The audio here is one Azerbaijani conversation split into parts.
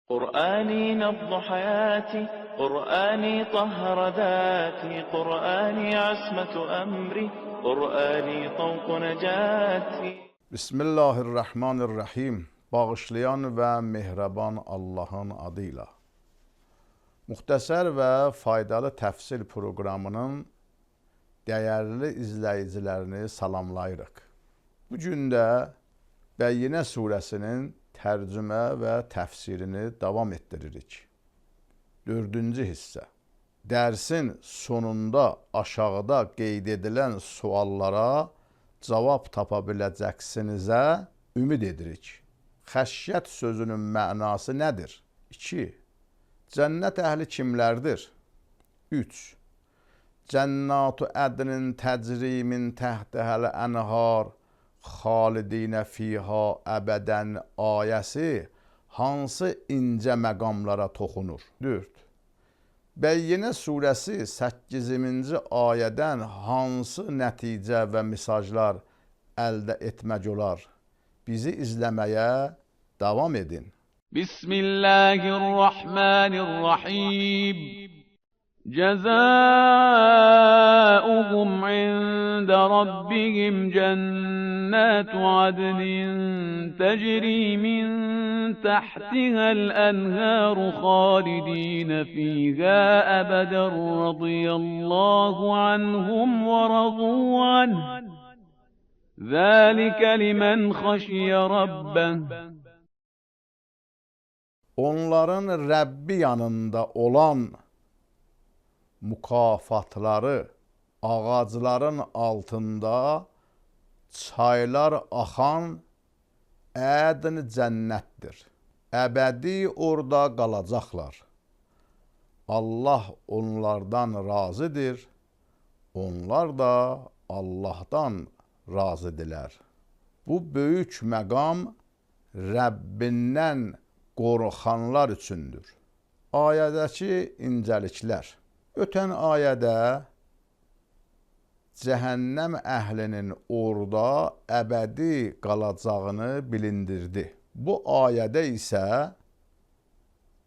قرآني نبض حياتي، قرآني طهر ذاتي، قرآني عصمة أمري، قرآني طوق نجاتي. Bismillahirrahmanirrahim. Bağışlayan ve mehriban Allah'ın adıyla. Muxtəsər və faydalı təfsir proqramının dəyərli izləyicilərini salamlayırıq. Bu gün də Bəyyinə surəsinin tərcümə və təfsirini davam etdiririk. 4-cü hissə. Dərsin sonunda aşağıda qeyd edilən suallara cavab tapa biləcəksinizə ümid edirik. Xəşyət sözünün mənası nədir? 2. Cənnət əhli kimlərdir? 3. Cənnatu ədnin təcri min təhtəhəl ənhar xalidinə fiha əbədən ayəsi hansı incə məqamlara toxunur? 4. Bəyyinə surəsi 8-ci ayədən hansı nəticə və mesajlar əldə etmək olar? Bizi izləməyə davam edin. Bismillahirrahmanirrahim. Cəzâuhum ində rabbihim cənnətu adnin təcri min təhtihəl ənhəru xalidinə fiyhə əbədən radiyallahu anhum və radu anh. Zəlikə limən xəşiyə rabbəh. Onların Rəbbi yanında olan mükafatları ağacların altında çaylar axan ədn cənnətdir. Əbədi orada qalacaqlar. Allah onlardan razıdır, onlar da Allahdan razıdilər. Bu böyük məqam Rəbbindən qorxanlar üçündür. Ayədəki incəliklər. Ötən ayədə cəhənnəm əhlinin orada əbədi qalacağını bilindirdi. Bu ayədə isə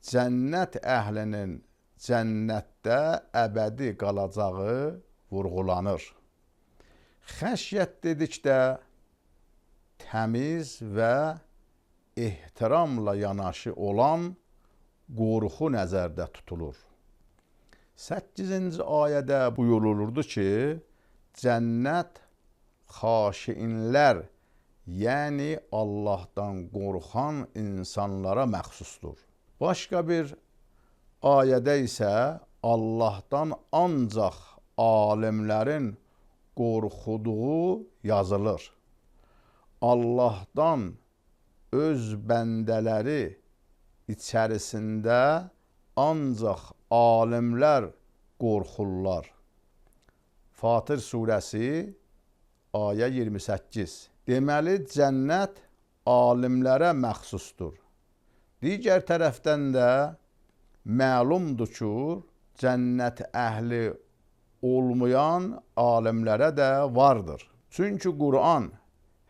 cənnət əhlinin cənnətdə əbədi qalacağı vurğulanır. Xəşyət dedikdə təmiz və ehtiramla yanaşı olan qorxu nəzərdə tutulur. 8-ci ayədə buyurulurdu ki, cənnət xaşiinlər, yəni Allahdan qorxan insanlara məxsusdur. Başqa bir ayədə isə Allahdan ancaq alimlərin qorxuduğu yazılır. Allahdan öz bəndələri içərisində ancaq alimlər qorxurlar. Fatir surəsi ayə 28. Deməli, cənnət alimlərə məxsusdur. Digər tərəfdən də məlumdur ki, cənnət əhli olmayan alimlərə də vardır. Çünki Quran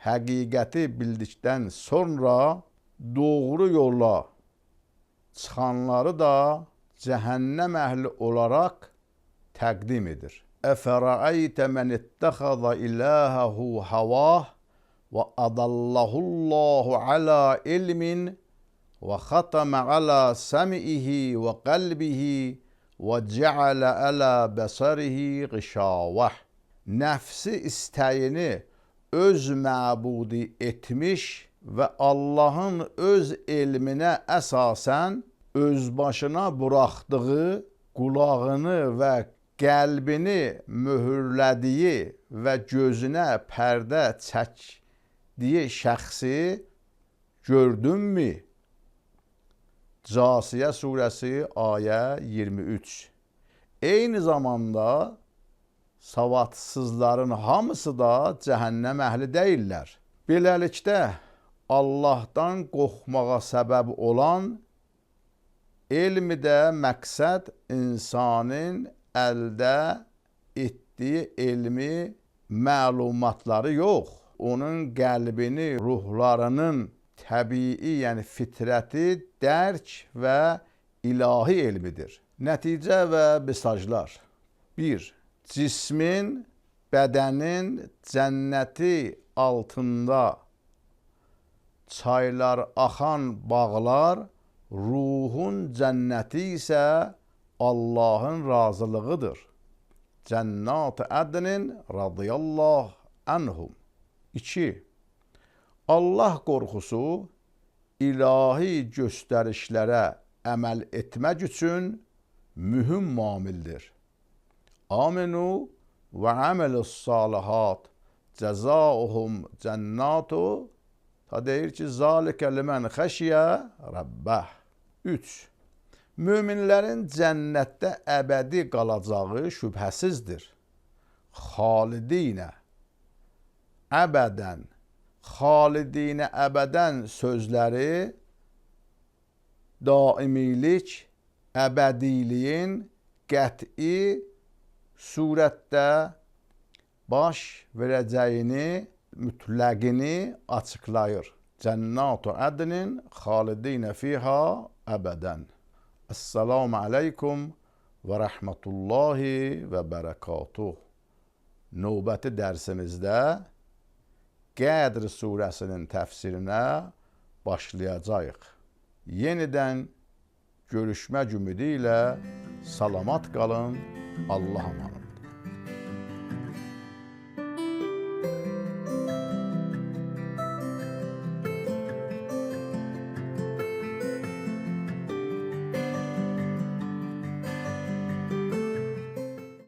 həqiqəti bildikdən sonra doğru yola çıxanları da cəhənnəm əhli olaraq təqdim edir. Əfərəəytə mən ittəxəzə iləhəhu havah və adallahullahu alə ilmin və xatəmə alə səmihi və qəlbihi və cəalə alə bəsərihi qişavəh. Nəfsi istəyini öz məbudi etmiş və Allahın öz elminə əsasən özbaşına buraxdığı, qulağını və qəlbini möhürlədiyi və gözünə pərdə çəkdiyi şəxsi gördünmü? Casiyə surəsi ayə 23. Eyni zamanda savadsızların hamısı da cəhənnəm əhli deyirlər. Beləlikdə Allahdan qorxmağa səbəb olan elmdə məqsəd insanın əldə etdiyi elmi məlumatları yox, onun qəlbini, ruhlarının təbii, yəni fitrəti dərk və ilahi elmidir. Nəticə və mesajlar. 1. Cismin, bədənin cənnəti altında çaylar axan bağlar, ruhun cənnəti isə Allahın razılığıdır. Cənnat-ı ədnin radiyallahu anhum. 2. Allah qorxusu ilahi göstərişlərə əməl etmək üçün mühüm mamildir. Aminu və əmelus salihat cəzauhum cənnatu, ta deyir ki, zalikə limən xəşiyə Rəbbəh. 3. Möminlərin cənnətdə əbədi qalacağı şübhəsizdir. Xalidinə əbədən, xalidinə əbədən sözləri daimilik, əbədiliyin qəti surətdə baş verəcəyini, mütləqini açıqlayır. Cənnat-ı ədnin xalidinə fiha əbədən. Esselamu aleykum və rəhmətullahi və bərəkatuh. Növbəti dərsimizdə Qədr surəsinin təfsirinə başlayacağıq. Yenidən görüşmək ümidi ilə salamat qalın, Allah'a emanet.